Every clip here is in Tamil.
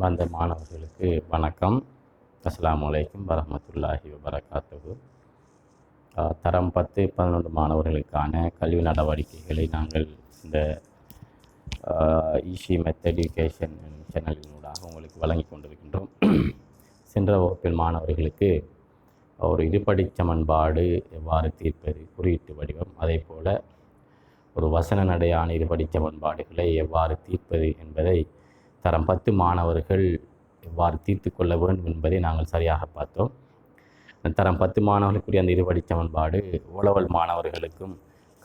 அன்பார்ந்த மாணவர்களுக்கு வணக்கம். அஸ்ஸலாமு அலைக்கும் வரஹ்மத்துல்லாஹி வபரகாத்துஹு. தரம் 10, 11 மாணவர்களுக்கான கல்வி நடவடிக்கைகளை நாங்கள் இந்த ஈஸி மெத்தட் எஜுகேஷன் சேனலினூடாக உங்களுக்கு வழங்கி கொண்டிருக்கின்றோம். சென்ற வகுப்பில் மாணவர்களுக்கு ஒரு இருபடி சமன்பாடு எவ்வாறு தீர்ப்பது, குறியீட்டு வடிவம், அதே போல் ஒரு வசன நடையான இருபடி சமன்பாடுகளை எவ்வாறு தீர்ப்பது என்பதை தரம் 10 மாணவர்கள் எவ்வாறு தீர்த்து கொள்ள வேண்டும் என்பதை நாங்கள் சரியாக பார்த்தோம். தரம் 10 மாணவர்களுக்குரிய அந்த இருபடி சமன்பாடு ஓலவல் மாணவர்களுக்கும்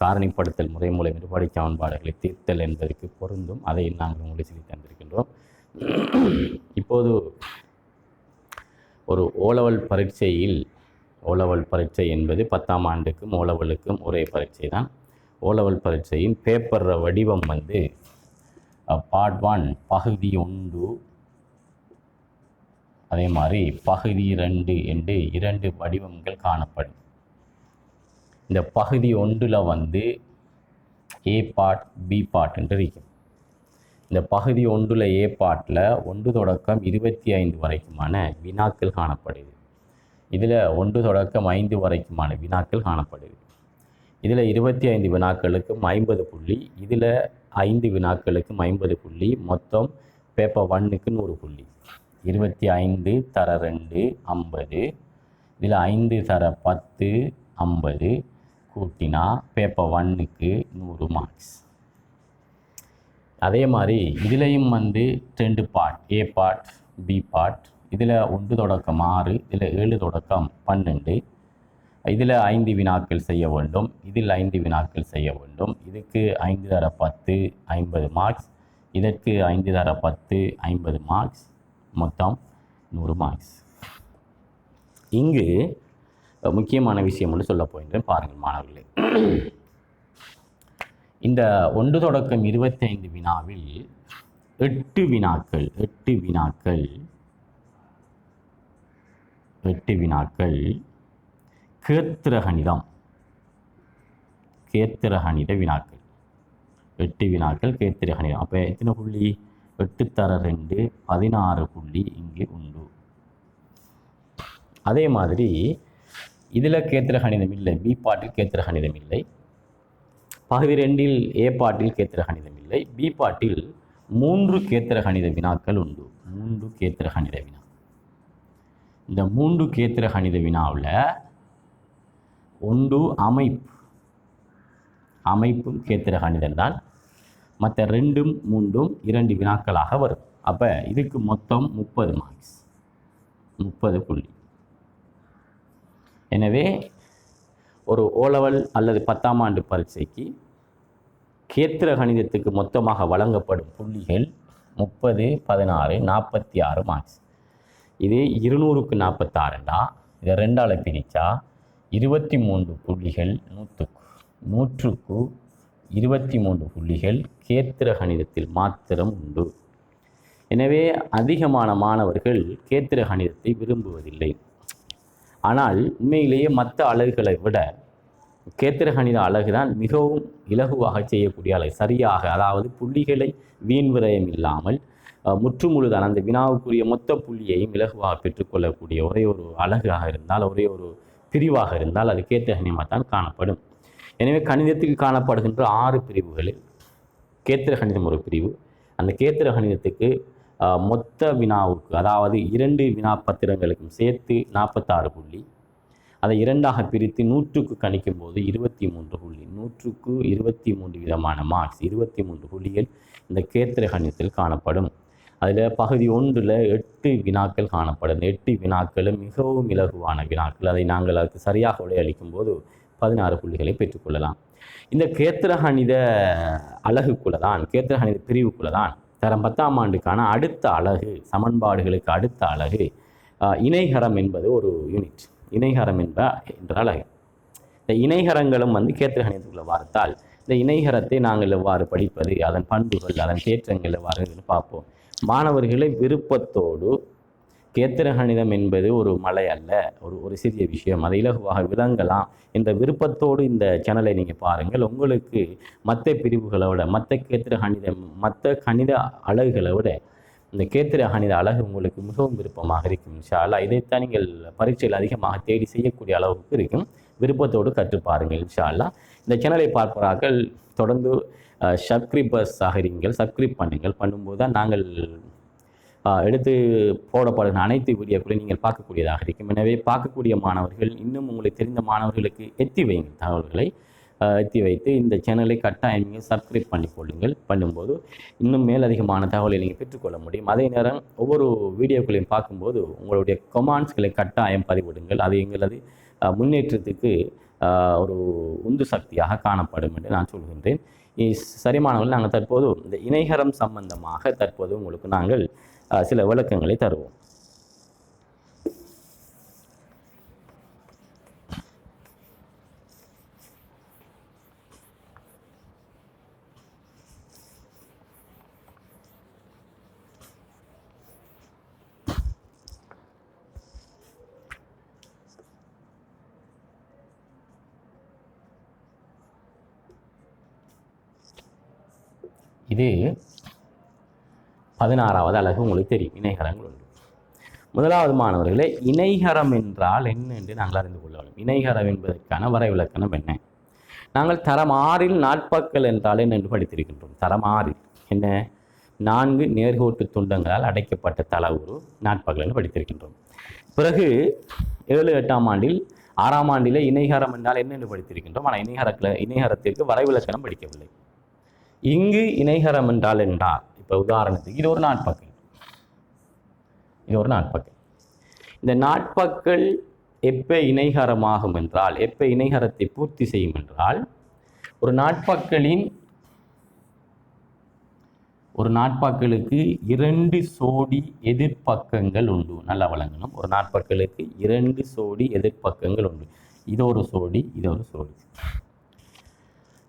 காரணிப்படுத்தல் முறை மூலம் இருபடி சமன்பாடுகளை தீர்த்தல் என்பதற்கு பொருந்தும். அதை நாங்கள் உங்களுக்கு சொல்லி தந்திருக்கின்றோம். இப்போது ஒரு ஓலவல் பரீட்சை என்பது 10ஆம் ஆண்டுக்கும் ஓலவலுக்கும் ஒரே பரீட்சை தான். ஓலவல் பரீட்சையின் பேப்பர் வடிவம் பார்ட் 1 பகுதி 1, அதே மாதிரி பகுதி 2 என்று 2 வடிவங்கள் காணப்படும். இந்த பகுதி 1 ஏ பார்ட், பி பார்ட் என்று இருக்கும். இந்த பகுதி 1 ஏ பார்ட்டில் 1 தொடக்கம் 25 வரைக்குமான வினாக்கள் காணப்படுது. இதில் 1 தொடக்கம் 5 வரைக்குமான வினாக்கள் காணப்படுது. இதில் 25 வினாக்களுக்கும் 50 புள்ளி, இதில் 5 வினாக்களுக்கும் 50 புள்ளி, மொத்தம் பேப்பர் 1க்கு 100 புள்ளி. 25 தர 2 50, இதில் 5 தர 10 50 கூட்டினா பேப்பர் 1க்கு 100 மார்க்ஸ். அதே மாதிரி இதுலேயும் 2 part, A part, be part. இதில் 1 தொடக்கம் 6, இதில் 7 தொடக்கம் 12, இதில் 5 வினாக்கள் செய்ய வேண்டும், இதில் 5 வினாக்கள் செய்ய வேண்டும். இதுக்கு 5 தர 10 50 மார்க்ஸ், இதற்கு 5 தர 10 50 மார்க்ஸ், மொத்தம் 100 மார்க்ஸ். இங்கு முக்கியமான விஷயம் ஒன்று சொல்ல போகின்றேன், பாருங்கள் மாணவர்களே. இந்த 1 தொடக்கம் 25 வினாவில் 8 வினாக்கள் கேத்திர கணித வினாக்கள். 8 வினாக்கள் கேத்திர கணிதம். அப்போ எத்தனை புள்ளி? 8 தர 2 16 புள்ளி இங்கே உண்டு. அதே மாதிரி இதில் கேத்திர கணிதம் இல்லை, பி பாட்டில் கேத்திர கணிதம் இல்லை. பகுதி 2 ஏ பாட்டில் கேத்திர கணிதம் இல்லை. பி பாட்டில் 3 கேத்திர கணித வினாக்கள் உண்டு. 3 கேத்திர கணித வினா. இந்த 3 கேத்திர கணித வினாவில் 1 அமைப்பும் கேத்திர கணிதம் தான். மற்ற 2ம் 3ம் 2 வினாக்களாக வரும். அப்போ இதுக்கு மொத்தம் 30 மார்க்ஸ், 30 புள்ளி. எனவே ஒரு ஓலவல் அல்லது 10ஆம் ஆண்டு பரீட்சைக்கு கேத்திர கணிதத்துக்கு மொத்தமாக வழங்கப்படும் புள்ளிகள் 30, 16, 46 மார்க்ஸ். இது 200க்கு 46, இதை 2ஆல் பிரித்தா 23 புள்ளிகள் 100க்கு 23 புள்ளிகள் கேத்திர கணிதத்தில் மாத்திரம் உண்டு. எனவே அதிகமான மாணவர்கள் கேத்திர கணிதத்தை விரும்புவதில்லை. ஆனால் உண்மையிலேயே மற்ற அலகுகளை விட கேத்திர கணித அலகு தான் மிகவும் இலகுவாக செய்யக்கூடிய அலகு. சரியாக, அதாவது புள்ளிகளை வீண் விரயம் இல்லாமல் முற்றுமுழுதான அந்த வினாவுக்குரிய மொத்த புள்ளியையும் இலகுவாக பெற்றுக்கொள்ளக்கூடிய ஒரே ஒரு அலகாக இருந்தால், ஒரே ஒரு பிரிவாக இருந்தால் அது கேத்திர கணிதமாக தான் காணப்படும். எனவே கணிதத்துக்கு காணப்படுகின்ற 6 பிரிவுகளில் கேத்திர கணிதம் ஒரு பிரிவு. அந்த கேத்திர கணிதத்துக்கு மொத்த வினாவுக்கு, அதாவது 2 வினா பத்திரங்களுக்கும் சேர்த்து 46 புள்ளி. அதை 2ஆக பிரித்து 100க்கு கணிக்கும் போது 23 புள்ளி. 100க்கு 23 விதமான மார்க்ஸ், 23 புள்ளிகள் இந்த கேத்திர கணிதத்தில் காணப்படும். அதில் பகுதி 1 8 வினாக்கள் காணப்படும். 8 வினாக்களும் மிகவும் இலகுவான வினாக்கள். அதை நாங்கள் அதுக்கு சரியாக விடையளிக்கும் போது 16 புள்ளிகளை பெற்றுக்கொள்ளலாம். இந்த கேத்திர கணித அலகுக்குள்ள தான், கேத்திர கணித பிரிவுக்குள்ள தான் தரம் 10ஆம் ஆண்டுக்கான அடுத்த அலகு, சமன்பாடுகளுக்கு அடுத்த அலகு இணைகரம் என்பது ஒரு யூனிட். இணைகரம் என்ற அலகு. இந்த இணைகரங்களும் கேத்திர கணிதத்துக்குள்ள பார்த்தால், இந்த இணைகரத்தை நாங்கள் எவ்வாறு படிப்பது, அதன் பண்புகள், அதன் தேற்றங்கள் எவ்வாறு பார்ப்போம். மாணவர்களை விருப்பத்தோடு, கேத்திர கணிதம் என்பது ஒரு மலை அல்ல, ஒரு சிறிய விஷயம், அதை இலகுவாக விளங்கலாம் என்ற விருப்பத்தோடு இந்த சேனலை நீங்கள் பாருங்கள். உங்களுக்கு மற்ற பிரிவுகளை விட, மற்ற கேத்திர கணிதம், மற்ற கணித அலகுகளை விட இந்த கேத்திர கணித அழகு உங்களுக்கு மிகவும் விருப்பமாக இருக்கும் இன்ஷா அல்லாஹ். இதைத்தான் நீங்கள் பரீட்சையில் அதிகமாக தேடி செய்யக்கூடிய அளவுக்கு இருக்கும். விருப்பத்தோடு கற்றுப்பாருங்கள் இன்ஷா அல்லாஹ். இந்த சேனலை பார்ப்பவர்கள் தொடர்ந்து சப்ஸ்கிரைபர்ஸ் ஆகிறீங்கள், சப்ஸ்கிரைப் பண்ணுங்கள். பண்ணும்போது தான் நாங்கள் எடுத்து போடப்படுகிற அனைத்து வீடியோக்களையும் நீங்கள் பார்க்கக்கூடியதாக இருக்கும். எனவே பார்க்கக்கூடிய மாணவர்கள் இன்னும் உங்களுக்கு தெரிந்த மாணவர்களுக்கு எத்தி வைங்க தகவல்களை எத்தி வைத்து இந்த சேனலை கட்டாயம் நீங்கள் சப்ஸ்கிரைப் பண்ணிக்கொள்ளுங்கள். பண்ணும்போது இன்னும் மேலதிகமான தகவலை நீங்கள் பெற்றுக்கொள்ள முடியும். அதே நேரம் ஒவ்வொரு வீடியோக்களையும் பார்க்கும்போது உங்களுடைய கமெண்ட்ஸ்களை கட்டாயம் பதிவிடுங்கள். அது எங்களது முன்னேற்றத்துக்கு ஒரு உந்து சக்தியாக காணப்படும் என்று நான் சொல்கின்றேன். சரி மாணவர்கள், நாங்கள் தற்போது இந்த இணைகரம் சம்பந்தமாக தற்போது உங்களுக்கு நாங்கள் சில விளக்கங்களை தருவோம். இது 16வது அலகு. உங்களுக்கு தெரியும் இணைகரங்கள் உண்டு. முதலாவது மாணவர்களே, இணைகரம் என்றால் என்ன என்று நாங்கள் அறிந்து கொள்ள வேண்டும். இணைகரம் என்பதற்கான வரைவிலக்கணம் என்ன? நாங்கள் தரம் 6இல் நாட்பக்கள் என்றால் என்ன என்று படித்திருக்கின்றோம். தரம் 6இல் என்ன? 4 நேர்கோட்டு துண்டங்களால் அடைக்கப்பட்ட தளவுரு நாட்பக்கள் என்று படித்திருக்கின்றோம். பிறகு 7, 8ஆம் ஆண்டில் 6ஆம் ஆண்டிலே இணைகரம் என்றால் என்ன என்று படித்திருக்கின்றோம். ஆனால் இணைகரத்திற்கு வரைவிலக்கணம் படிக்கவில்லை. இங்கு இணைகரம் என்றால் இப்போ உதாரணத்துக்கு இது ஒரு நாட்பக்கள், இந்த நாட்பக்கள் எப்போ இணைகரமாகும் என்றால், எப்போ இணைகரத்தை பூர்த்தி செய்யும் என்றால், ஒரு நாட்பக்களுக்கு 2 சோடி எதிர்ப்பக்கங்கள் உண்டு. நல்லா வழங்கணும். ஒரு நாட்பக்களுக்கு 2 சோடி எதிர்ப்பக்கங்கள் உண்டு. இது ஒரு சோடி, இது ஒரு சோடி.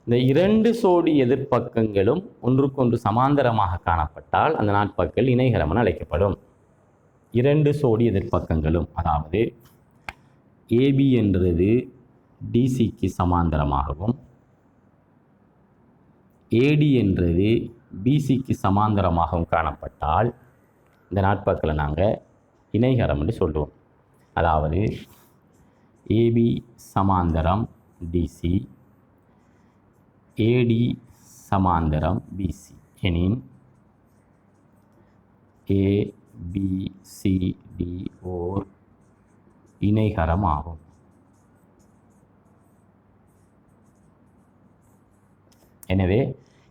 இந்த 2 சோடி எதிர்ப்பக்கங்களும் ஒன்றுக்கொன்று சமாந்தரமாக காணப்பட்டால் அந்த நாட்பக்கள் இணைகரம் என அழைக்கப்படும். 2 சோடி எதிர்ப்பக்கங்களும், அதாவது ஏபி என்றது டிசிக்கு சமாந்தரமாகவும் ஏடி என்றது பிசிக்கு சமாந்தரமாகவும் காணப்பட்டால் இந்த நாட்பக்களை நாங்கள் இணைகரம் என்று சொல்லுவோம். அதாவது ஏபி சமாந்தரம் டிசி, ஏடி சமாந்தரம் பிசி எனின் ஏபிசிடி ஓர் இணைகரம் ஆகும். எனவே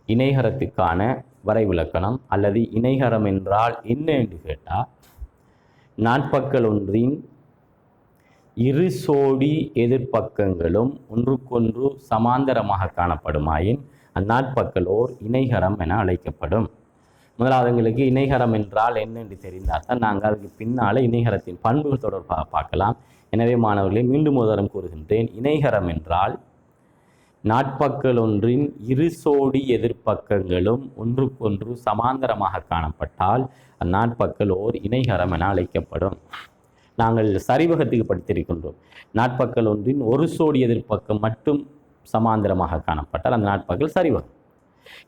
இணைகரத்துக்கான வரைவிலக்கணம் அல்லது இணைகரம் என்றால் என்ன என்று கேட்டால், நாட்பக்கள் ஒன்றின் 2 சோடி எதிர்ப்பக்கங்களும் ஒன்றுக்கொன்று சமாந்தரமாக காணப்படுமாயின் அந்நாட்பக்கள் ஓர் இணைகரம் என அழைக்கப்படும். முதலாவது எங்களுக்கு இணைகரம் என்றால் என்ன என்று தெரிந்தால் தான் நாங்கள் அதுக்கு பின்னால் இணைகரத்தின் பண்புகள் தொடர்பாக பார்க்கலாம். எனவே மாணவர்களை மீண்டும் ஒரு தரம் கூறுகின்றேன். இணைகரம் என்றால் நாட்பக்கள் ஒன்றின் 2 சோடி எதிர்ப்பக்கங்களும் ஒன்றுக்கொன்று சமாந்தரமாக காணப்பட்டால் அந்நாட்பக்கள் ஓர் இணைகரம் என அழைக்கப்படும். நாங்கள் சரிவகத்துக்கு படித்திருக்கின்றோம். நாட்பக்கள் ஒன்றின் 1 சோடி எதிர்ப்பக்கம் மட்டும் சமாந்தரமாக காணப்பட்டால் அந்த நாட்பக்கள் சரிவகம்.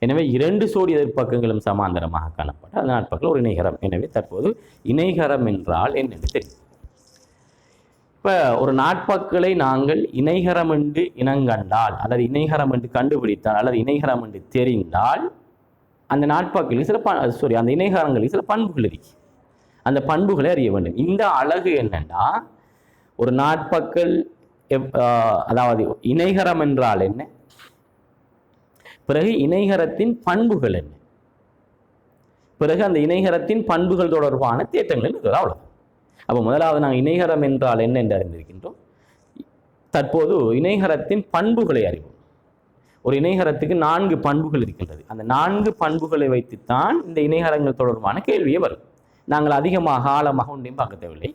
எனவே 2 சோடி எதிர்ப்பக்கங்களும் சமாந்தரமாக காணப்பட்டால் அந்த நாட்பக்கள் ஒரு இணைகரம். எனவே தற்போது இணைகரம் என்றால் என்னென்று தெரியும். இப்போ ஒரு நாட்பக்களை நாங்கள் இணைகரம் என்று இனங்கண்டால் அல்லது இணைகரம் என்று கண்டுபிடித்தால் அல்லது இணைகரம் என்று தெரிந்தால் அந்த நாட்பக்களில் அந்த இணைகரங்களில் சில பண்புகள் இருக்கு. அந்த பண்புகளை அறிய வேண்டும். இந்த அழகு என்னன்னா, ஒரு நாட்பக்கள் அதாவது இணைகரம் என்றால் என்ன, பிறகு இணைகரத்தின் பண்புகள் என்ன, பிறகு அந்த இணைகரத்தின் பண்புகள் தொடர்பான தேற்றங்கள் இருக்குது. அவ்வளவு. அப்போ முதலாவது நாங்கள் இணைகரம் என்றால் என்ன என்று அறிந்திருக்கின்றோம். தற்போது இணைகரத்தின் பண்புகளை அறிவோம். ஒரு இணைகரத்துக்கு 4 பண்புகள் இருக்கின்றது. அந்த 4 பண்புகளை வைத்துத்தான் இந்த இணைகரங்கள் தொடர்பான கேள்வியே வரும். நாங்கள் அதிகமாக ஆழமாக ஒன்றையும் பார்க்க தேவையில்லை.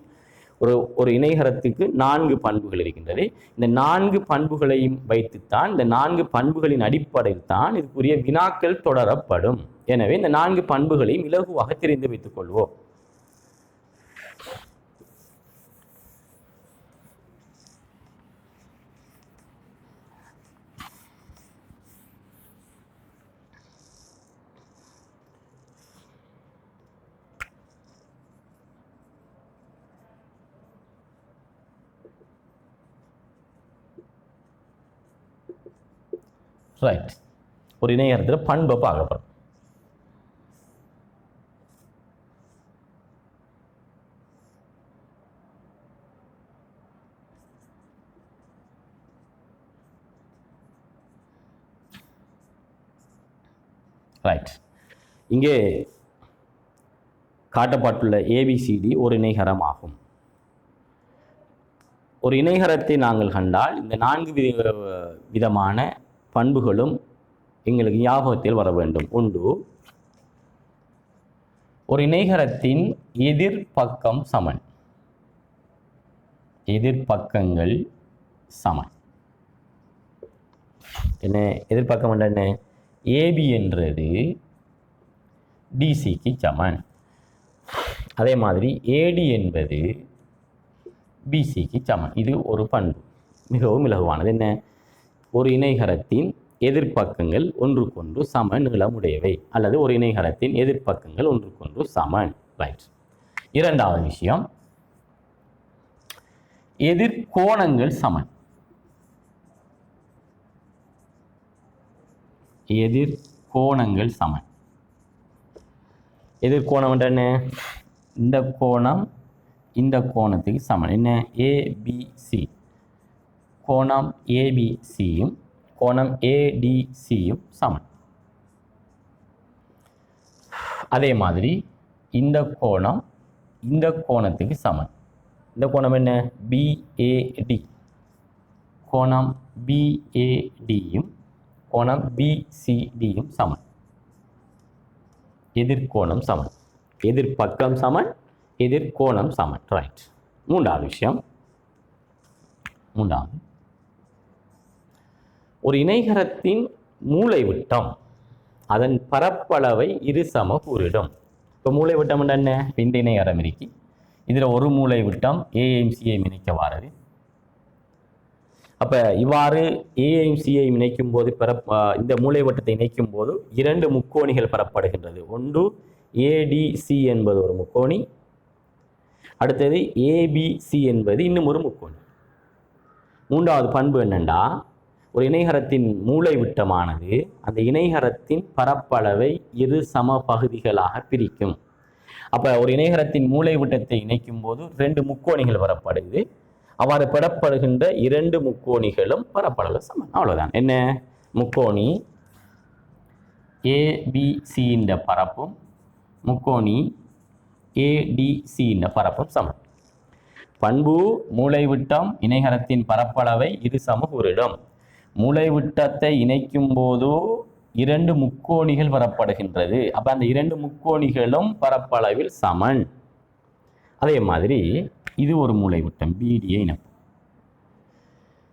ஒரு இணைகரத்துக்கு 4 பண்புகள் இருக்கின்றது. இந்த 4 பண்புகளையும் வைத்துத்தான், இந்த 4 பண்புகளின் அடிப்படையில் தான் இதுக்குரிய வினாக்கள் தொடரப்படும். எனவே இந்த 4 பண்புகளையும் இலகுவாக தெரிந்து வைத்துக் கொள்வோம். ரைட். ஒரு இணைகரத்தில் பண்பை பார்க்க போகிறோம். ரைட். இங்கே காட்டப்பட்டுள்ள ஏபிசிடி ஒரு இணைகரம் ஆகும். ஒரு இணைகரத்தை நாங்கள் கண்டால் இந்த 4 விதமான பண்புகளும் எங்களுக்கு ஞாபகத்தில் வர வேண்டும். ஒன்று, ஒரு இணைகரத்தின் எதிர்பக்கம் சமன். எதிர்பக்கங்கள் சமன். என்ன எதிர்பக்கம் என்ன? ஏபி என்றது டிசிக்கு சமன். அதே மாதிரி ஏடி என்பது பிசிக்கு சமன். இது ஒரு பண்பு, மிகவும் இலகுவானது. என்ன? ஒரு இணைகரத்தின் எதிர்பக்கங்கள் ஒன்றுக்கொன்று சம நீளமுடையவை, அல்லது ஒரு இணைகரத்தின் எதிர்பக்கங்கள் ஒன்றுக்கொன்று சமன். ரைட். இரண்டாவது விஷயம், எதிர்கோணங்கள் சமன். எதிர்கோணங்கள் சமன். எதிர்கோணம் என்ன? இந்த கோணம் இந்த கோணத்துக்கு சமன். என்ன? ஏபிசி. கோணம் ஏபிசியும் கோணம் ஏடிசியும் சமன். அதே மாதிரி இந்த கோணம் இந்த கோணத்துக்கு சமன். இந்த கோணம் என்ன? பிஏடி. கோணம் பிஏடியும் கோணம் பிசிடியும் சமன். எதிர்கோணம் சமன். எதிர்பக்கம் சமன், எதிர்கோணம் சமன். ரைட். மூன்றாவது விஷயம், ஒரு இணைகரத்தின் மூலைவிட்டம் அதன் பரப்பளவை இருசம கூறிடும். இப்போ மூலைவிட்டம் என்ன? இந்த இணைகரம் இருக்கு, இதில் ஒரு மூலைவிட்டம் ஏஐயும் சிஐயும் இணைக்க வாரது. அப்போ இவ்வாறு ஏஐயும் சிஐயும் இணைக்கும் போது இந்த மூலைவட்டத்தை இணைக்கும் போது 2 முக்கோணிகள் பெறப்படுகின்றது. ஒன்று ஏடிசி என்பது ஒரு முக்கோணி, அடுத்தது ஏபிசி என்பது இன்னும் ஒரு முக்கோணி. மூன்றாவது பண்பு என்னென்னா, ஒரு இணைகரத்தின் மூலைவிட்டமானது அந்த இணைகரத்தின் பரப்பளவை 2 சம பகுதிகளாக பிரிக்கும். அப்போ ஒரு இணைகரத்தின் மூலைவிட்டத்தை இணைக்கும் போது 2 முக்கோணிகள் பெறப்படுது. அவ்வாறு பெறப்படுகின்ற 2 முக்கோணிகளும் பரப்பளவு சமன். அவ்வளவுதான். என்ன? முக்கோணி ஏபிசி பரப்பும் முக்கோணி ஏடிசி பரப்பும் சமன். பண்பு மூலைவிட்டம் இணைகரத்தின் பரப்பளவை 2 சம கூறிடும். மூலைவிட்டத்தை இணைக்கும் போது 2 முக்கோணிகள் பெறப்படுகின்றது. அப்ப அந்த 2 முக்கோணிகளும் பரப்பளவில் சமன். அதே மாதிரி இது ஒரு மூலைவிட்டம் பிடியை இணைப்பு.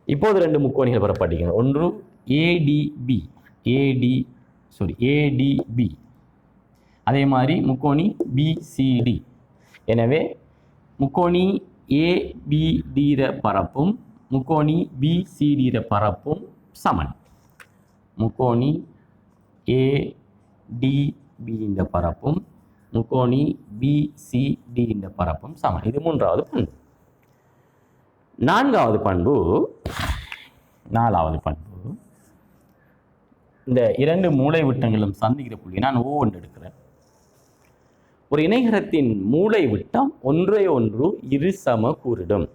இப்போது 2 முக்கோணிகள் பெறப்படுகின்றன. ஒன்று ஏடிபி, ஏடிபி. அதே மாதிரி முக்கோணி பிசிடி. எனவே முக்கோணி ஏபிடி பரப்பும் முக்கோணி பிசிடி பரப்பும் சமன். முக்கோணி ஏடிபி பரப்பும் முக்கோணி பிசிடி பரப்பும் சமன். இது மூன்றாவது பண்பு. நான்காவது பண்பு, இந்த 2 மூலைவிட்டங்களும் சந்திக்கிற புள்ளி நான் O என்று எடுக்கிறேன். ஒரு இணைகரத்தின் மூலைவிட்டம் ஒன்றை ஒன்று 2 சம கூறிடும்.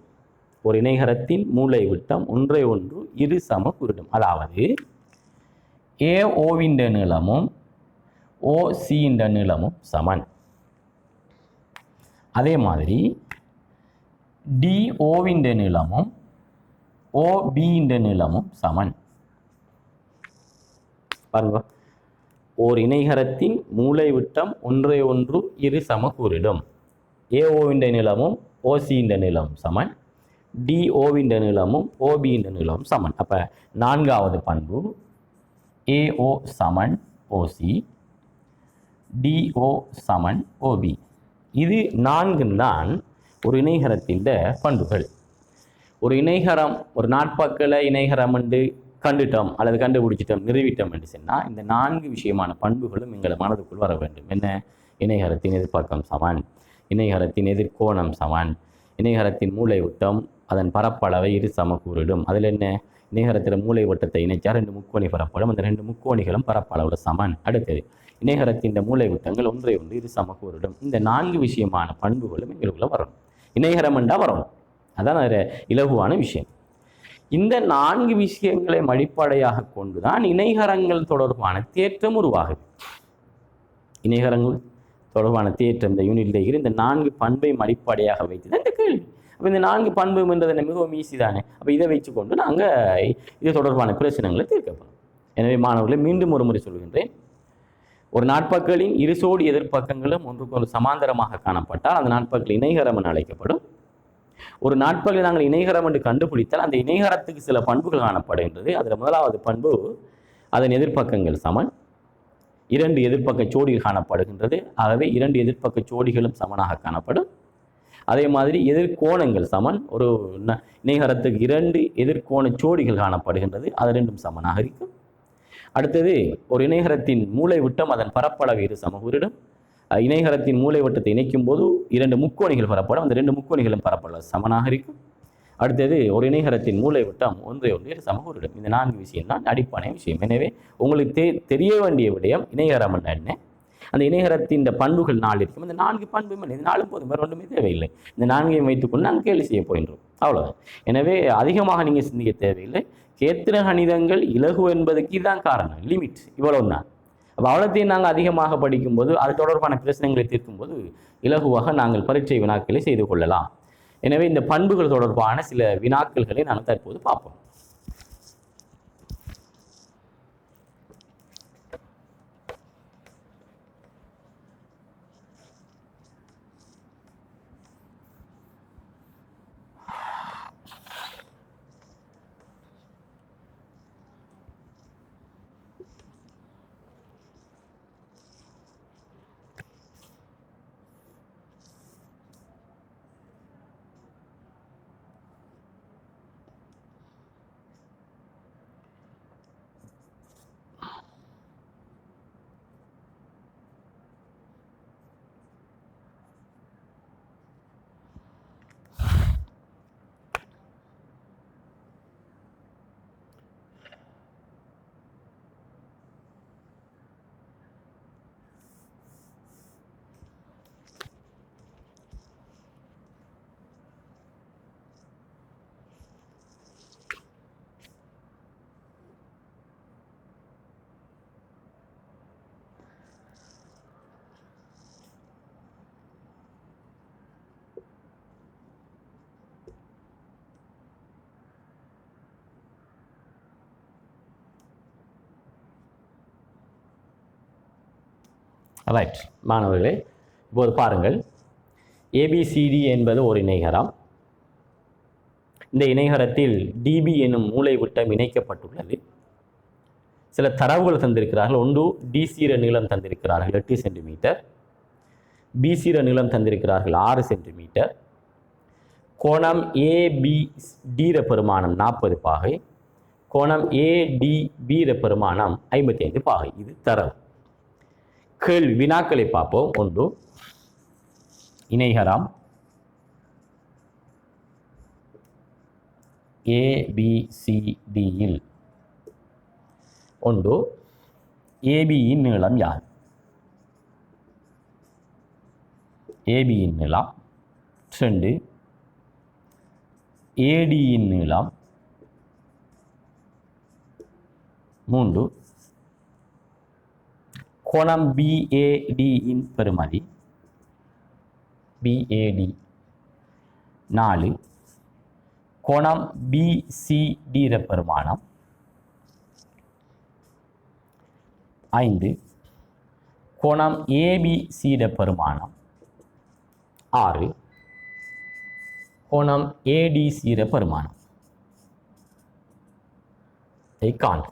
ஒரு இணைகரத்தின் மூலைவிட்டம் ஒன்றை ஒன்று 2 சம கூறிடும். அதாவது AOவின் நீளமும் OCயின் நீளமும் சமன். அதே மாதிரி DOவின் நீளமும் OBயின் நீளமும் சமன். பாருங்க, ஓர் இணைகரத்தின் மூலைவிட்டம் ஒன்றை ஒன்று 2 சம கூறிடும். AOவின் நீளமும் OCயின் நீளமும் சமன். DOவின் நீளமும் OBயின் நீளமும் சமன். அப்போ நான்காவது பண்பு AO Saman OC, DO Saman OB. இது 4 தான் ஒரு இணைகரத்தின் பண்புகள். ஒரு இணைகரம், ஒரு நாட்பக்கல இணைகரம் என்று கண்டுட்டோம் அல்லது கண்டுபிடிச்சிட்டோம், நிறுவிட்டோம் என்று சொன்னால் இந்த 4 விஷயமான பண்புகளும் எங்களை மனதுக்குள் வர வேண்டும். என்ன? இணைகரத்தின் எதிர்பக்கம் சமன், இணைகரத்தின் எதிர்கோணம் சமன், இணைகரத்தின் மூலைவிட்டம் அதன் பரப்பளவை 2 சம கூறிடும். அதில் என்ன? இணைகரத்தில் மூலை வட்டத்தை இணைச்சா 2 முக்கோணி பெறப்படும். அந்த 2 முக்கோணிகளும் பரப்பளவில் சமன். அடுத்தது இணைகரத்தின் மூலை வட்டங்கள் ஒன்றை ஒன்று இது சமகூரிடும். இந்த 4 விஷயமான பண்புகளும் எங்களுக்குள்ள வரணும். இணைகரம் என்றால் வரணும். அதான் இலகுவான விஷயம். இந்த 4 விஷயங்களை அடிப்படையாக கொண்டுதான் இணைகரங்கள் தொடர்பான தேற்றம் உருவாகுது. இணைகரங்கள் தொடர்பான தேற்றம் இந்த யூனிட்ல இருக்கிற இந்த 4 பண்பை அடிப்படையாக வைத்து தான் இந்த கேள்வி. அப்போ இந்த 4 பண்பு என்றது மிகவும் ஈஸி தானே. அப்போ இதை வச்சுக்கொண்டு நாங்கள் இது தொடர்பான பிரச்சனைகளை தீர்க்கப்படும். எனவே மாணவர்களை மீண்டும் ஒரு முறை சொல்கின்றேன். ஒரு நாட்பக்களின் இருசோடி எதிர்ப்பக்கங்களும் ஒன்றுக்கொன்று சமாந்தரமாக காணப்பட்டால் அந்த நாட்பக்கள் இணைகரம் என அழைக்கப்படும். ஒரு நாட்பகலை நாங்கள் இணைகரம் என்று கண்டுபிடித்தால் அந்த இணைகரத்துக்கு சில பண்புகள் காணப்படுகின்றது. அதில் முதலாவது பண்பு அதன் எதிர்ப்பக்கங்கள் சமன். 2 எதிர்ப்பக்க ஜோடிகள் காணப்படுகின்றது. ஆகவே 2 எதிர்ப்பக்க ஜோடிகளும் சமனாக காணப்படும். அதே மாதிரி எதிர்கோணங்கள் சமன். ஒரு இணைகரத்துக்கு 2 எதிர்கோண ஜோடிகள் காணப்படுகின்றது. அது 2ம் சமனாக இருக்கும். அடுத்தது ஒரு இணைகரத்தின் மூலை விட்டம் அதன் பரப்பளவு இரு சமகூரிடும். இணைகரத்தின் மூலை வட்டத்தை இணைக்கும் போது 2 முக்கோணிகள் பெறப்படும். அந்த 2 முக்கோணிகளும் பரப்பளவு சமனாக இருக்கும். அடுத்தது ஒரு இணைகரத்தின் மூலை வட்டம் ஒன்றை ஒன்று சமகூரிடும். இந்த 4 விஷயம் தான் அடிப்படை விஷயம். எனவே உங்களுக்கு தெரிய வேண்டிய விடயம் இணைகரம் என்ன, அந்த இணைகரத்தின் பண்புகள் 4 இருக்கும். அந்த 4 பண்பும் இது 4 போதும், வேறு ஒன்றுமே தேவையில்லை. இந்த 4ஐயும் வைத்துக்கொண்டு நாங்கள் கேள்வி செய்ய போகின்றோம். அவ்வளோதான். எனவே அதிகமாக நீங்கள் சிந்திக்க தேவையில்லை. கேத்திர கணிதங்கள் இலகு என்பதுக்கு இதுதான் காரணம், லிமிட் இவ்வளவு தான். அப்போ அவ்வளோத்தையும் நாங்கள் அதிகமாக படிக்கும்போது அது தொடர்பான பிரச்சனைகளை தீர்க்கும்போது இலகுவாக நாங்கள் பரீட்சை வினாக்களை செய்து கொள்ளலாம். எனவே இந்த பண்புகள் தொடர்பான சில வினாக்கள்களை நாங்கள் தற்போது பார்ப்போம். ரைட் மாணவர்களே, இப்போது பாருங்கள். ஏபிசிடி என்பது ஒரு இணைகரம். இந்த இணைகரத்தில் டிபி என்னும் மூலை விட்டம் இணைக்கப்பட்டுள்ளது. சில தரவுகள் தந்திருக்கிறார்கள். ஒன்று டிசிர நீளம் தந்திருக்கிறார்கள் 8 சென்டிமீட்டர், பிசிர நீளம் தந்திருக்கிறார்கள் 6 சென்டிமீட்டர், கோணம் ஏபிடிர பெருமானம் 40 பாகை, கோணம் ஏடிபிர பெருமானம் 55 பாகை. இது தரவு. கேள்வி வினாக்களை பார்ப்போம். ஒன்று, இணைகரம் ஏபிசிடியில் ஒன்று ஏபியின் நீளம் யார்? ஏபியின் நீளம். 2 ஏடியின் நீளம். 3 கோணம் பிஏடியின் பெறுமதி பிஏடி. 4 கோணம் பிசிடி பெருமானம். 5 கோணம் ஏபிசி பெருமானம். 6 கோணம் ஏடிசி பெருமானம். காண்க.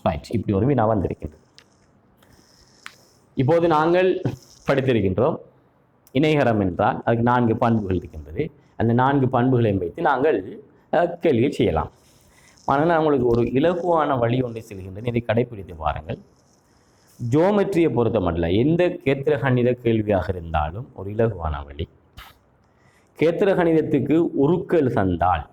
ரைட், இப்படி ஒரு வினா வந்திருக்கின்றது. இப்போது நாங்கள் படித்திருக்கின்றோம் இணைகரம் என்றால் அதுக்கு 4 பண்புகள் இருக்கின்றது. அந்த 4 பண்புகளையும் வைத்து நாங்கள் கேள்வியை செய்யலாம். ஆனால் நான் உங்களுக்கு ஒரு இலகுவான வழி ஒன்றை செல்கின்றேன், இதை கடைப்பிடித்து பாருங்கள். ஜியோமெட்ரியை பொறுத்த மட்டும் எந்த கேத்திர கணித கேள்வியாக இருந்தாலும் ஒரு இலகுவான வழி. கேத்திர கணிதத்துக்கு உருக்கள் தந்தால்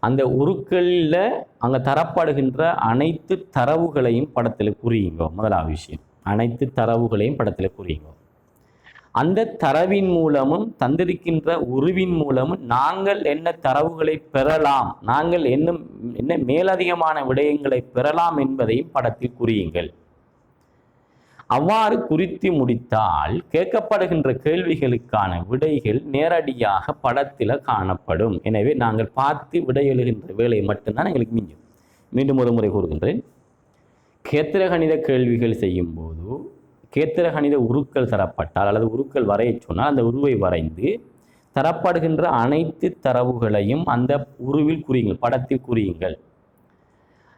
அந்த உருக்களில் அங்கே தரப்படுகின்ற அனைத்து தரவுகளையும் படத்தில் குறியுங்க. முதலாவது விஷயம், அனைத்து தரவுகளையும் படத்தில் குறியுங்க. அந்த தரவின் மூலமும் தந்திருக்கின்ற உருவின் மூலமும் நாங்கள் என்ன தரவுகளை பெறலாம், நாங்கள் என்ன மேலதிகமான விடயங்களை பெறலாம் என்பதையும் படத்தில் குறியுங்கள். அவ்வாறு குறித்து முடித்தால் கேட்கப்படுகின்ற கேள்விகளுக்கான விடைகள் நேரடியாக படத்தில் காணப்படும். எனவே நாங்கள் பார்த்து விடை எழுகின்ற வேலை மட்டும்தான் எங்களுக்கு மிஞ்சும். மீண்டும் ஒரு முறை கூறுகின்றேன், கேத்திர கணித கேள்விகள் செய்யும் போது கேத்திர கணித உருக்கள் தரப்பட்டால் அல்லது உருக்கள் வரைய சொன்னால் அந்த உருவை வரைந்து தரப்படுகின்ற அனைத்து தரவுகளையும் அந்த உருவில் குறியுங்கள், படத்தில் குறியுங்கள்.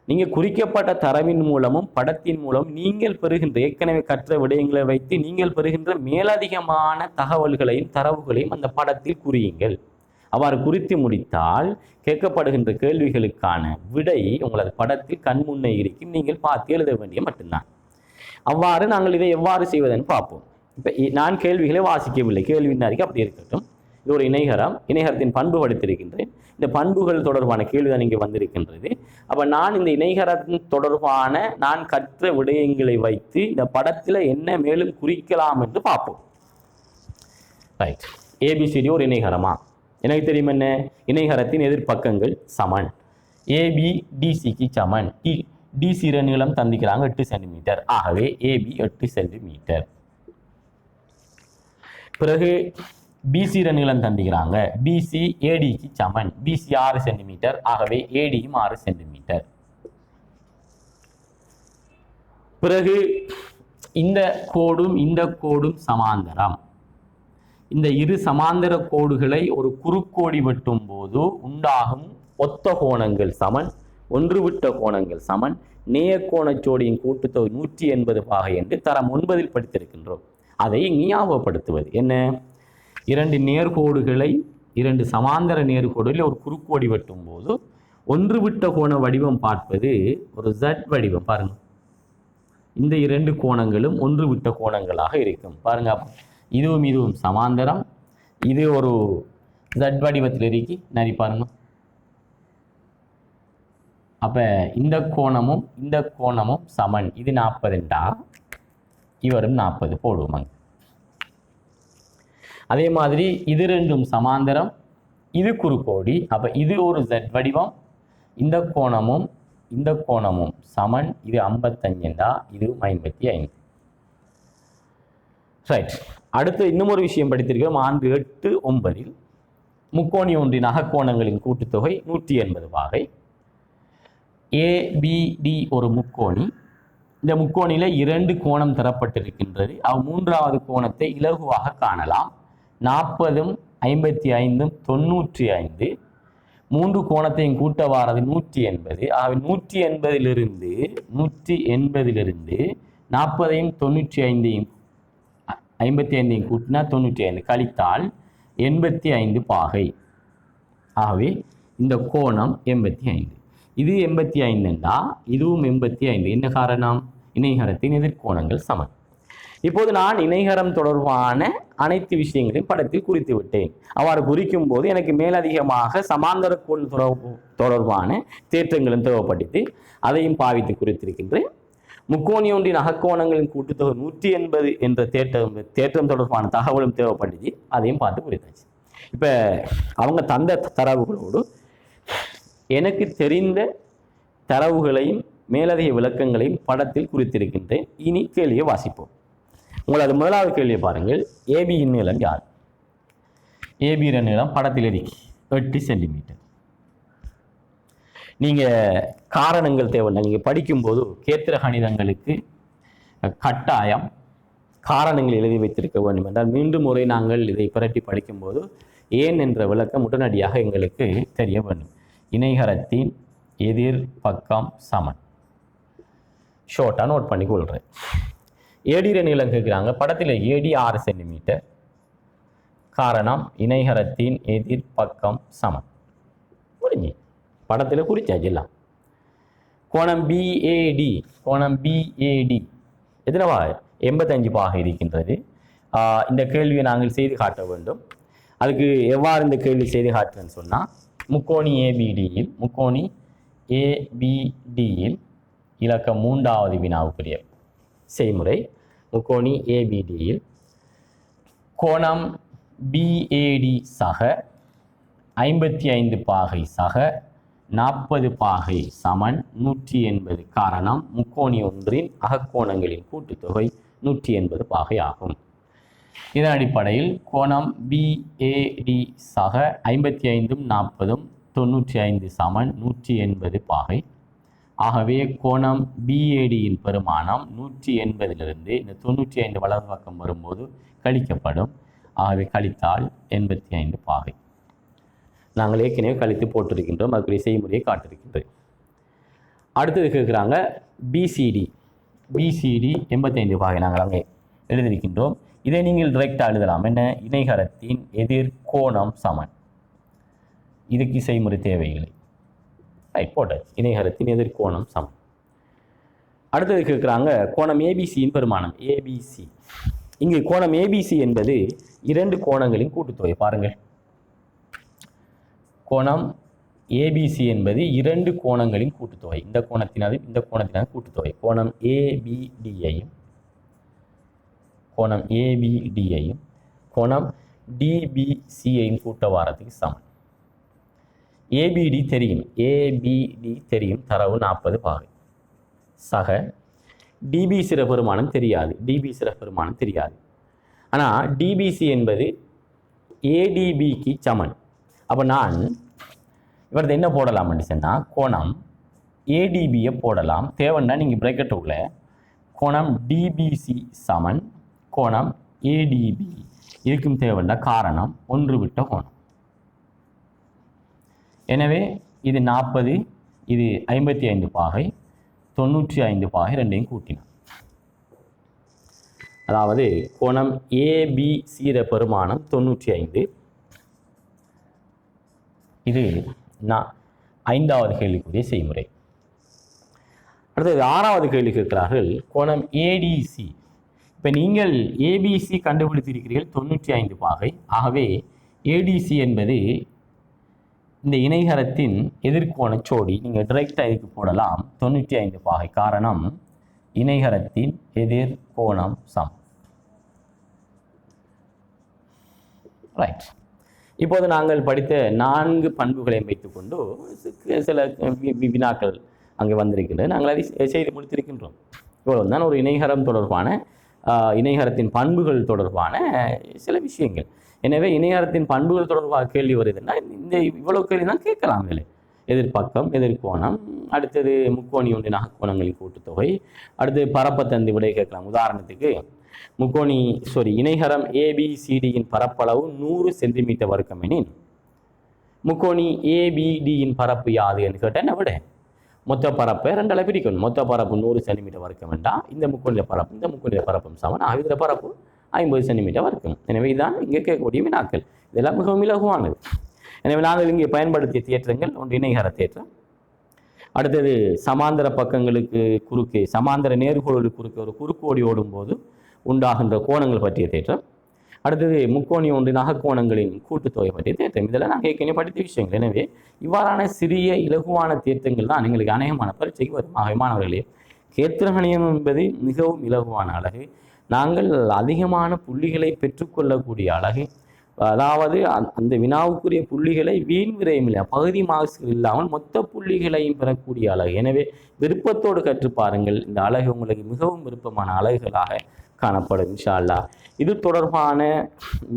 நீங்கள் குறிக்கப்பட்ட தரவின் மூலமும் படத்தின் மூலம் நீங்கள் பெறுகின்ற ஏற்கனவே கற்ற விடயங்களை வைத்து நீங்கள் பெறுகின்ற மேலதிகமான தகவல்களையும் தரவுகளையும் அந்த படத்தில் குறியுங்கள். அவ்வாறு குறித்து முடித்தால் கேட்கப்படுகின்ற கேள்விகளுக்கான விடை உங்களது படத்தில் கண்முன்னே இருக்கும், நீங்கள் பார்த்து எழுத வேண்டிய மட்டும்தான். அவ்வாறு நாங்கள் இதை எவ்வாறு செய்வதென்னு பார்ப்போம். இப்போ நான் கேள்விகளை வாசிக்கவில்லை, கேள்வியின் அறிக்கை அப்படி இருக்கட்டும். இது ஒரு இணைகரம், இணைகரத்தின் பண்பு படித்திருக்கின்றேன். இந்த பண்புகள் தொடர்பான கேள்விதான் இங்கே வந்திருக்கின்றது. அப்போ நான் இந்த இணைகரத்தின் தொடர்பான நான் கற்ற விடயங்களை வைத்து இந்த படத்தில் என்ன மேலும் குறிக்கலாம் என்று பார்ப்போம். ரைட், ஏபிசிடி ஒரு இணைகரமா? எனக்கு தெரியும் என்ன, இணைகரத்தின் எதிர்பக்கங்கள் சமன். ஏபி டிசிக்கு சமன். டிசி நீளம் தந்திக்கிறாங்க 8 சென்டிமீட்டர். ஆகவே ஏபி 8 சென்டிமீட்டர். பிறகு பிசி நீளம் தந்திக்கிறாங்க, பிசி ஏடிக்கு சமன். BC 6 centimetre. ஆகவே ஏடியும் 6 சென்டிமீட்டர். பிறகு இந்த கோடும் சமாந்தரம். இந்த இரு சமாந்தர கோடுகளை ஒரு குறுக்கோடி வெட்டும் போது உண்டாகும் ஒத்த கோணங்கள் சமன், ஒன்று விட்ட கோணங்கள் சமன். நேயக்கோணச்சோடியின் கூட்டுத்தொகை 180 பாகை என்று தரம் 9 படித்திருக்கின்றோம். அதை ஞாபகப்படுத்துவது என்ன? இரண்டு நேர்கோடுகளை, இரண்டு சமாந்தர நேர்கோடுகளில் ஒரு குறுக்கோடி வெட்டும் போது ஒன்று விட்ட கோண வடிவம் பார்ப்பது ஒரு Z வடிவம். பாருங்க, இந்த இரண்டு கோணங்களும் ஒன்று விட்ட கோணங்களாக இருக்கும். பாருங்க, இதுவும் சமாந்தரம். இது ஒரு Z வடிவத்தில் இருக்கி நரி பாருங்க. அப்ப இந்த கோணமும் சமன். இது 40ண்டா இவரும் 40 போடுவோம். அதே மாதிரி இது ரெண்டும் சமாந்தரம், இது குறுக்கோடி. அப்ப இது ஒரு Z வடிவம். இந்த கோணமும் சமன். இது 55ண்டா இது 55. ரைட், அடுத்து இன்னும் ஒரு விஷயம் படித்திருக்கிறோம். 4, 8, 9 முக்கோணி ஒன்றின் அகக்கோணங்களின் கூட்டுத்தொகை 180 பாகை. ABD ஒரு முக்கோணி. இந்த முக்கோணியில் 2 கோணம் தரப்பட்டிருக்கின்றது. மூன்றாவது கோணத்தை இலகுவாக காணலாம். 40ம் 55ம் 95. 3 கோணத்தையும் கூட்ட வாரது 180. ஆகவே 180லிருந்து 40ஐயும் 95ஐயும் 55ஐயும் கூட்டினா 95 கழித்தால் 85 பாகை. ஆகவே இந்த கோணம் 85. இது 85ண்டா இதுவும் 85. என்ன காரணம்? இணைகரத்தின் எதிர்கோணங்கள் சமன். இப்போது நான் இணைகரம் தொடர்பான அனைத்து விஷயங்களையும் படத்தில் குறித்து விட்டேன். அவ்வாறு குறிக்கும் போது எனக்கு மேலதிகமாக சமாந்தர கோள் தொடர்பான தேற்றங்களும் தேவைப்பட்டு அதையும் பாவித்து குறித்திருக்கின்றேன். முக்கோணி ஒன்றின் அகக்கோணங்களின் கூட்டுத்தொகை 180 என்ற தேற்றம் தொடர்பான தகவலும் தேவைப்பட்டுச்சு, அதையும் பார்த்து குறித்தாச்சு. இப்போ அவங்க தந்த தரவுகளோடு எனக்கு தெரிந்த தரவுகளையும் மேலதிக விளக்கங்களையும் படத்தில் குறித்திருக்கின்றேன். இனி கேள்வியை வாசிப்போம். உங்களது முதலாவது கேள்வியை பாருங்கள். ஏபியின் நீளம் யார்? ஏபியின் நீளம் படத்தில் இருக்கு 8 சென்டிமீட்டர். நீங்கள் காரணங்கள் தேவையில்லை. நீங்கள் படிக்கும்போது கேத்திர கணிதங்களுக்கு கட்டாயம் காரணங்கள் எழுதி வைத்திருக்க வேண்டும் என்றால் மீண்டும் முறை நாங்கள் இதை புரட்டி படிக்கும்போது ஏன் என்ற விளக்கம் உடனடியாக எங்களுக்கு தெரிய வேண்டும். இணைகரத்தின் எதிர் பக்கம் சமன். ஷோர்ட்டாக நோட் பண்ணி கொள்கிறேன். ஏடிர நீளம் கேட்குறாங்க. படத்தில் ஏடி 6 சென்டிமீட்டர். காரணம் இணைகரத்தின் எதிர் பக்கம் சமன். முடிஞ்சு படத்தில் குறிச்சாச்சுலாம். கோணம் பிஏடி எத்தனைவா 85 பாகை இருக்கின்றது. இந்த கேள்வியை நாங்கள் செய்து காட்ட வேண்டும். அதுக்கு எவ்வாறு இந்த கேள்வி செய்து காட்டுறேன்னு சொன்னால், முக்கோணி ஏபிடியில் இலக்கம் 3வது வினாவுக்குரிய செய்முறை. முக்கோணி ஏபிடியில் கோணம் பிஏடி சக 55 பாகை சக 40 பாகை சமன் 180. காரணம் முக்கோணி ஒன்றின் அகக்கோணங்களின் கூட்டுத்தொகை 180 பாகை ஆகும். இதன் அடிப்படையில் கோணம் பிஏடி சக 55 40 95 சமன் 180 பாகை. ஆகவே கோணம் பிஏடியின் பெருமானம் 180 இந்த 95 வலது பக்கம் வரும்போது கழிக்கப்படும். ஆகவே கழித்தால் 85 பாகை. நாங்கள் ஏற்கனவே கழித்து போட்டிருக்கின்றோம், அதுக்குரிய செய்முறையை காட்டிருக்கின்றோம். அடுத்தது கேட்குறாங்க பிசிடி 85 பாகை நாங்கள் அங்கே எழுதியிருக்கின்றோம். இதை நீங்கள் டிரெக்டாக எழுதலாம். என்ன? இணைகரத்தின் எதிர்கோணம் சமன். இதுக்கு செய்முறை தேவையில்லை. போட்டாச்சு. இணைகரத்தின் எதிர்கோணம் சமன். அடுத்தது கேட்குறாங்க கோணம் ஏபிசியின் பெருமானம். ஏபிசி இங்கு கோணம் ஏபிசி என்பது 2 கோணங்களின் கூட்டுத்தொகை. பாருங்கள், கோணம் ஏபிசி என்பது 2 கோணங்களின் கூட்டுத்தொகை. இந்த கோணத்தினது இந்த கோணத்தினது கூட்டுத்தொகை. கோணம் ஏபிடியையும் கோணம் டிபிசியையும் கூட்ட வாரத்துக்கு சமன். ஏபிடி தெரியும், தரவு 40 பாகை சக டிபி சிறப்பெருமானம் தெரியாது. ஆனால் டிபிசி என்பது ஏடிபிக்கு சமன். அப்போ நான் இவரது என்ன போடலாம்னு சொன்னால், கோணம் ஏடிபியை போடலாம். தேவைன்னா நீங்கள் பிரேக்கெட் உள்ள கோணம் டிபிசி சமன் கோணம் ஏடிபி இருக்கும் தேவைன்னா, காரணம் ஒன்று விட்ட கோணம். எனவே இது 40, இது 55 பாகை, 95 பாகை, ரெண்டையும் கூட்டினோம். அதாவது கோணம் ஏபிசி பெருமானம் 95. இது 5வது கேள்விக்குரிய செய்முறை. அடுத்தது 6வது கேள்வி கேட்கிறார்கள் கோணம் ஏடிசி. இப்போ நீங்கள் ஏபிசி கண்டுபிடித்திருக்கிறீர்கள் 95 பாகை. ஆகவே ஏடிசி என்பது இந்த இணைகரத்தின் எதிர்கோண சோடி. நீங்கள் டிரெக்டாக இதுக்கு போடலாம் 95 பாகை. காரணம் இணைகரத்தின் எதிர்கோணம் சமம். ரைட். இப்போது நாங்கள் படித்த 4 பண்புகளை வைத்துக்கொண்டு சில வினாக்கள் அங்கே வந்திருக்கின்றன. நாங்கள் அதை செய்து முடித்திருக்கின்றோம். இவ்வளவு தான் ஒரு இணைகரம் தொடர்பான இணைகரத்தின் பண்புகள் தொடர்பான சில விஷயங்கள். எனவே இணையரத்தின் பண்புகள் தொடர்பாக கேள்வி வருதுன்னா இந்த இவ்வளவு கேள்வி தான் கேட்கலாம். எதிர்பக்கம், எதிர்கோணம், அடுத்தது முக்கோணி ஒன்றின் அகக்கோணங்களின் கூட்டுத்தொகை, அடுத்து பரப்பத்தந்து விடை கேட்கலாம். உதாரணத்துக்கு இணைகரம் ஏபிசிடியின் பரப்பளவு 100 சென்டிமீட்டர் வர்க்கம் எனின் முக்கோணி ஏபிடியின் பரப்பு யாது என்று கேட்டால் என்ன விட? மொத்த பரப்பை 2 பிரிக்கணும். மொத்த பரப்பு 100 சென்டிமீட்டர் வர்க்கம் என்றால் இந்த முக்கோணியில் பரப்பும் சமன். இதில் பரப்பு 50 சென்டிமீட்டர் வரைக்கும். எனவே இதுதான் இங்கே கேட்கக்கூடிய வினாக்கள். இதெல்லாம் மிகவும் இலகுவானது. எனவே நாங்கள் இங்கே பயன்படுத்திய தேற்றங்கள் ஒன்று இணைகர தேற்றம், அடுத்தது சமாந்தர பக்கங்களுக்கு குறுக்கே சமாந்தர நேர்கோடுகளுக்கு குறுக்கே ஒரு குறுக்கோடி ஓடும்போது உண்டாகின்ற கோணங்கள் பற்றிய தேற்றம், அடுத்தது முக்கோணி ஒன்றின் அகக்கோணங்களின் கூட்டுத்தொகை பற்றிய தேற்றம். இதெல்லாம் நாங்கள் ஏற்கனவே படித்த விஷயங்கள். எனவே இவ்வாறான சிறிய இலகுவான தேற்றங்கள் தான் எங்களுக்கு அநேகமான பரீட்சைக்கு வரும். மாணவர்களே, கேத்திரகணியம் என்பது மிகவும் இலகுவான அழகு. நாங்கள் அதிகமான புள்ளிகளை பெற்றுக்கொள்ளக்கூடிய அழகு. அதாவது அந்த வினாவுக்குரிய புள்ளிகளை வீண் விரயமில்லை, பகுதி மார்க்ஸ்கள் இல்லாமல் மொத்த புள்ளிகளையும் பெறக்கூடிய அழகு. எனவே விருப்பத்தோடு கற்று பாருங்கள். இந்த அழகு உங்களுக்கு மிகவும் விருப்பமான அழகுகளாக காணப்படும் இன்ஷா அல்லாஹ். இது தொடர்பான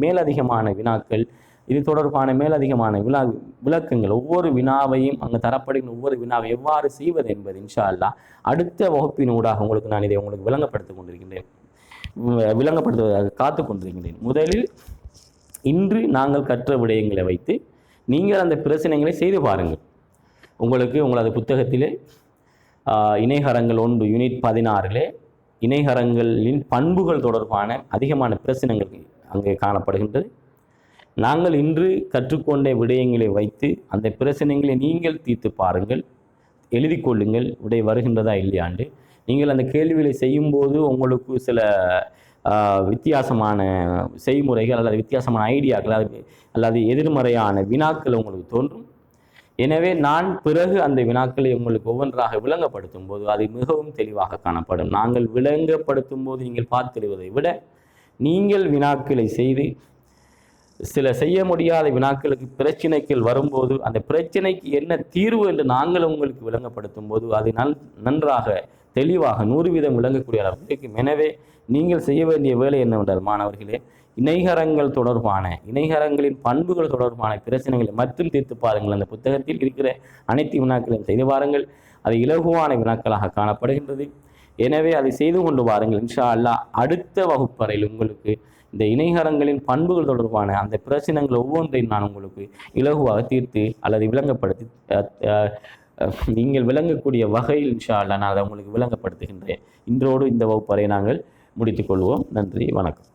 மேலதிகமான வினாக்கள், இது தொடர்பான மேலதிகமான விளக்கங்கள், ஒவ்வொரு வினாவையும் அங்கு தரப்படுகின்ற ஒவ்வொரு வினாவை எவ்வாறு செய்வது என்பது இன்ஷா அல்லாஹ் அடுத்த வகுப்பின் ஊடாக உங்களுக்கு நான் இதை உங்களுக்கு விளங்கப்படுத்துவதாக காத்து கொண்டிருக்கின்றேன். முதலில் இன்று நாங்கள் கற்ற விடயங்களை வைத்து நீங்கள் அந்த பிரச்சனைகளை செய்து பாருங்கள். உங்களது புத்தகத்திலே இணைகரங்கள் 1 யூனிட் 16 இணைகரங்களின் பண்புகள் தொடர்பான அதிகமான பிரச்சனைகள் அங்கே காணப்படுகின்றது. நாங்கள் இன்று கற்றுக்கொண்ட விடயங்களை வைத்து அந்த பிரச்சனைகளை நீங்கள் தீர்த்து பாருங்கள், எழுதி கொள்ளுங்கள். விடை வருகின்றதா இல்லையாண்டு நீங்கள் அந்த கேள்விகளை செய்யும்போது உங்களுக்கு சில வித்தியாசமான செய்முறைகள் அல்லது வித்தியாசமான ஐடியாக்கள் அல்லது எதிர்மறையான வினாக்கள் உங்களுக்கு தோன்றும். எனவே நான் பிறகு அந்த வினாக்களை உங்களுக்கு ஒவ்வொன்றாக விளங்கப்படுத்தும் போது அது மிகவும் தெளிவாக காணப்படும். நாங்கள் விளங்கப்படுத்தும் போது நீங்கள் பார்த்தெழுவதை விட நீங்கள் வினாக்களை செய்து சில செய்ய முடியாத வினாக்களுக்கு பிரச்சனைகள் வரும்போது அந்த பிரச்சனைக்கு என்ன தீர்வு என்று நாங்கள் உங்களுக்கு விளங்கப்படுத்தும் போது அது நன்றாக தெளிவாக 100% விளங்கக்கூடிய அளவுக்கு இருக்கும். எனவே நீங்கள் செய்ய வேண்டிய வேலை என்னவென்றால் மாணவர்களே, இணைகரங்களின் பண்புகள் தொடர்பான பிரச்சனைகளை மட்டும் தீர்த்து பாருங்கள். அந்த புத்தகத்தில் இருக்கிற அனைத்து வினாக்களையும் செய்து பாருங்கள். அது இலகுவான வினாக்களாக காணப்படுகின்றது. எனவே அதை செய்து கொண்டு வாருங்கள். இன்ஷா அல்லாஹ் அடுத்த வகுப்பறையில் உங்களுக்கு இந்த இணைகரங்களின் பண்புகள் தொடர்பான அந்த பிரச்சனைகள் ஒவ்வொன்றையும் நான் உங்களுக்கு இலகுவாக தீர்த்து அல்லது விளங்கப்படுத்தி நீங்கள் விளங்கக்கூடிய வகையில் இன்ஷா அல்லாஹ் நான் அதை உங்களுக்கு விளங்கப்படுத்துகின்றேன். இன்றோடு இந்த வகுப்பறை நாங்கள் முடித்துக்கொள்வோம். நன்றி, வணக்கம்.